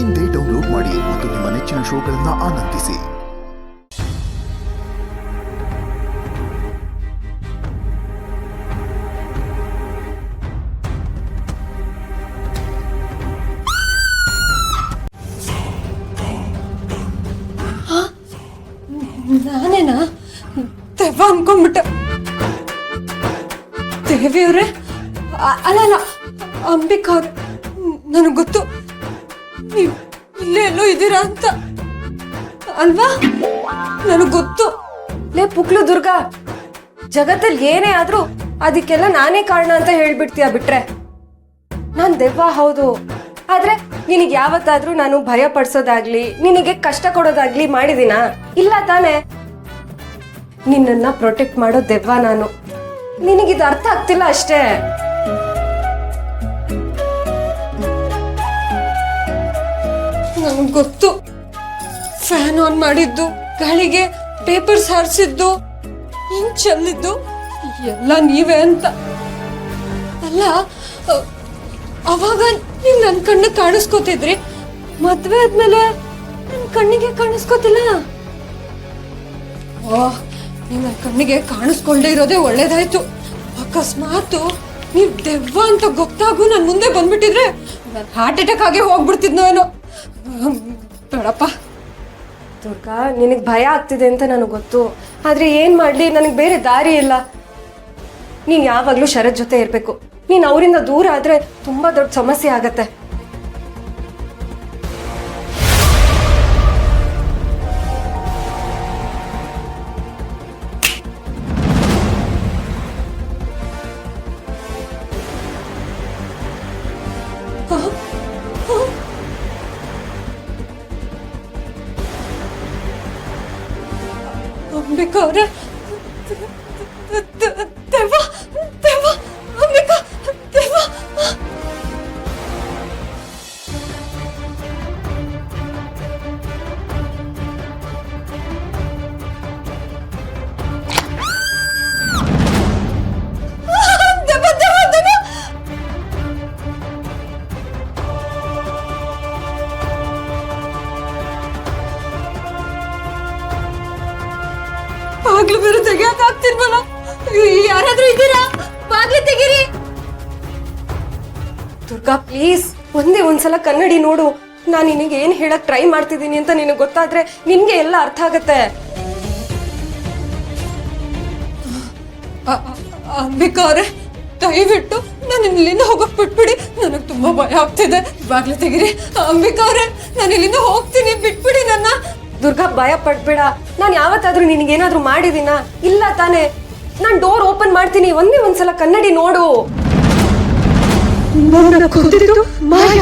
ಇಂದೇ ಡೌನ್ಲೋಡ್ ಮಾಡಿ ಮತ್ತು ನಿಮ್ಮ ನೆಚ್ಚಿನ ಶೋಗಳನ್ನು ಆನಂದಿಸಿ. ನಾನೇನಾ ದೆವ್ವ ಅನ್ಕೊಂಡ್ಬಿಟ್ಟೆ. ದೇವಿಯವ್ರೆ, ಅಲ್ಲ ಅಂಬಿಕಾ ಅವ್ರೆ, ನನಗೆ ಗೊತ್ತು ನೀವು ಇಲ್ಲೇ ಎಲ್ಲೋ ಇದ್ದೀರಾ ಅಂತ ಅಲ್ವಾ? ನನಗೆ ಗೊತ್ತು. ಲೇ ಪುಕ್ಲು ದುರ್ಗಾ, ಜಗತ್ತಲ್ಲಿ ಏನೇ ಆದ್ರೂ ಅದಕ್ಕೆಲ್ಲ ನಾನೇ ಕಾರಣ ಅಂತ ಹೇಳ್ಬಿಡ್ತೀಯ ಬಿಟ್ರೆ. ನಾನ್ ದೆವ್ವ ಹೌದು, ಆದ್ರೆ ನಿನಗೆ ಯಾವತ್ತಾದ್ರೂ ನಾನು ಭಯ ಪಡಿಸೋದಾಗ್ಲಿ ನಿನಗೆ ಕಷ್ಟ ಕೊಡೋದಾಗ್ಲಿ ಮಾಡಿದೀನ? ಇಲ್ಲ ತಾನೆ. ನಿನ್ನನ್ನ ಪ್ರೊಟೆಕ್ಟ್ ಮಾಡೋ ದೆವ್ವ ನಾನು. ನಿನಗಿದು ಅರ್ಥ ಆಗ್ತಿಲ್ಲ ಅಷ್ಟೇ. ನನಗೆ ಗೊತ್ತು, ಫ್ಯಾನ್ ಆನ್ ಮಾಡಿದ್ದು, ಗಾಳಿಗೆ ಪೇಪರ್ಸ್ ಹಾರಿಸಿದ್ದು, ಹಿಂಗ್ ಚೆಲ್ಲಿದ್ದು ಎಲ್ಲ ನೀವೇ ಅಂತ. ಅಲ್ಲ, ಅವಾಗ ನೀವು ನನ್ನ ಕಣ್ಣು ಕಾಣಿಸ್ಕೋತಿದ್ರಿ, ಮದ್ವೆ ಆದ್ಮೇಲೆ ನನ್ನ ಕಣ್ಣಿಗೆ ಕಾಣಿಸ್ಕೋತಿಲ್ಲ. ಓಹ್, ನೀವು ನನ್ನ ಕಣ್ಣಿಗೆ ಕಾಣಿಸ್ಕೊಂಡೇ ಇರೋದೇ ಒಳ್ಳೇದಾಯ್ತು. ಅಕಸ್ಮಾತ್ ನೀವು ದೆವ್ವ ಅಂತ ಗೊತ್ತಾಗೂ ನನ್ನ ಮುಂದೆ ಬಂದ್ಬಿಟ್ಟಿದ್ರೆ ನಾನು ಹಾರ್ಟ್ ಅಟ್ಯಾಕ್ ಆಗಿ ಹೋಗ್ಬಿಡ್ತಿದ್ನೋ ಏನೋ. ಬೇಡಪ್ಪ ದುರ್ಗಾ, ನಿನಗೆ ಭಯ ಆಗ್ತಿದೆ ಅಂತ ನನಗೆ ಗೊತ್ತು, ಆದ್ರೆ ಏನ್ ಮಾಡ್ಲಿ, ನನಗೆ ಬೇರೆ ದಾರಿ ಇಲ್ಲ. ನೀನ್ ಯಾವಾಗ್ಲೂ ಶರತ್ ಜೊತೆ ಇರ್ಬೇಕು. ನೀನ್ ಅವರಿಂದ ದೂರ ಆದ್ರೆ ತುಂಬಾ ದೊಡ್ಡ ಸಮಸ್ಯೆ ಆಗತ್ತೆ. ಅಂಬಿಕಾ ಅವ್ರೆ, ದೆವ್ವ ದೆವ್ವ, ಅಂಬಿಕಾ ದೆವ್ವ. ಬಾಗ್ಲು ಬೇರೆ ತೆಗಿಯಕ್ ಆಗ್ತಿಲ್ವಲ್ಲ. ಯಾರಾದ್ರೂ ಇದ್ದೀರಾ? ಬಾಗ್ಲು ತೆಗೀರಿ. ದುರ್ಗಾ ಪ್ಲೀಸ್, ಒಂದ್ಸಲ ಕನ್ನಡಿ ನೋಡು. ನಾನು ನಿನಗೆ ಏನ್ ಹೇಳಕ್ ಟ್ರೈ ಮಾಡ್ತಿದ್ದೀನಿ ಅಂತ ನಿನಗೆ ಗೊತ್ತಾದ್ರೆ ನಿನ್ಗೆ ಎಲ್ಲ ಅರ್ಥ ಆಗತ್ತೆ. ಅಂಬಿಕಾ ಅವ್ರೆ, ದಯವಿಟ್ಟು ನಾನು ಇಲ್ಲಿಂದ ಹೋಗಕ್ ಬಿಟ್ಬಿಡಿ. ನನಗೆ ತುಂಬಾ ಭಯ ಆಗ್ತಿದೆ. ಬಾಗ್ಲು ತೆಗೀರಿ. ಅಂಬಿಕಾ ಅವ್ರೆ, ನಾನು ಇಲ್ಲಿಂದ ಹೋಗ್ತೀನಿ, ಬಿಟ್ಬಿಡಿ ನನ್ನ. ದುರ್ಗಾ, ಭಯ ಪಡ್ಬೇಡ. ನಾನು ಯಾವತ್ತಾದ್ರೂ ನಿನಗೇನಾದ್ರೂ ಮಾಡಿದೀನಾ? ಇಲ್ಲ ತಾನೆ. ನಾನು ಡೋರ್ ಓಪನ್ ಮಾಡ್ತೀನಿ, ಒಂದ್ಸಲ ಕನ್ನಡಿ ನೋಡು. ಮಾಯ